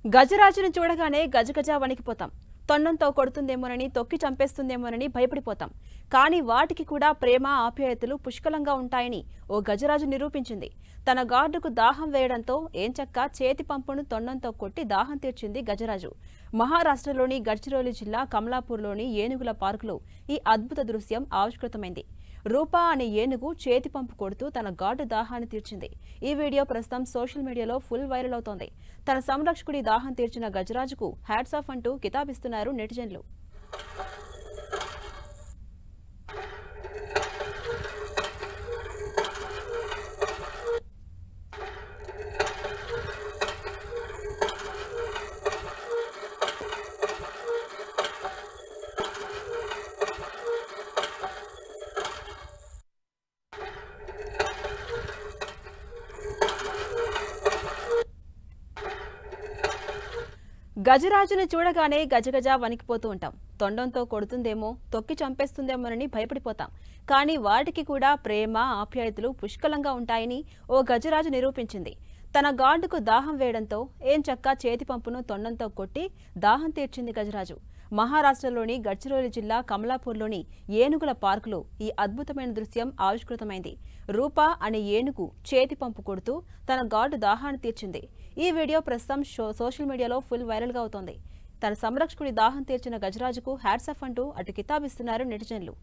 గజరాజును చూడగానే గజగజ వణికిపోతాం. తొండంతో కొడుతుందేమోనని, తొక్కి చంపేస్తుందేమోనని భయపడిపోతాం. కానీ వాటికి కూడా ప్రేమ, ఆప్యాయతలు పుష్కలంగా ఉంటాయని ఓ గజరాజు నిరూపించింది. తన గార్డుకు దాహం వేయడంతో ఏంచక్కా చేతి పంపును తొండంతో కొట్టి దాహం తీర్చింది గజరాజు. మహారాష్ట్రలోని గడ్చిరోలి జిల్లా కమలాపూర్లోని ఏనుగుల పార్కులో ఈ అద్భుత దృశ్యం ఆవిష్కృతమైంది. రూపా అనే ఏనుగు చేతి పంపు కొడుతూ తన గార్డు దాహాన్ని తీర్చింది. ఈ వీడియో ప్రస్తుతం సోషల్ మీడియాలో ఫుల్ వైరల్ అవుతోంది. తన సంరక్షకుడి దాహం తీర్చిన గజరాజుకు హ్యాట్స్ ఆఫ్ అంటూ కితాబిస్తున్నారు నెటిజన్లు. గజరాజును చూడగానే గజగజ వణికిపోతూ ఉంటాం. తొండంతో కొడుతుందేమో, తొక్కి చంపేస్తుందేమోనని భయపడిపోతాం. కానీ వాటికి కూడా ప్రేమ, ఆప్యాయతలు పుష్కలంగా ఉంటాయని ఓ గజరాజు నిరూపించింది. తన గార్డుకు దాహం వేయడంతో ఏంచక్కా చేతి పంపును తొండంతో కొట్టి దాహం తీర్చింది గజరాజు. మహారాష్ట్రలోని గడ్చిరోలి జిల్లా కమలాపూర్లోని ఏనుగుల పార్కులో ఈ అద్భుతమైన దృశ్యం ఆవిష్కృతమైంది. రూపా అనే ఏనుగు చేతి పంపు కొడుతూ తన గార్డు దాహాన్ని తీర్చింది. ఈ వీడియో ప్రస్తుతం సోషల్ మీడియాలో ఫుల్ వైరల్గా అవుతోంది. తన సంరక్షకుడి దాహం తీర్చిన గజరాజుకు హ్యాట్స్ ఆఫ్ అంటూ అటు కితాబిస్తున్నారు నెటిజన్లు.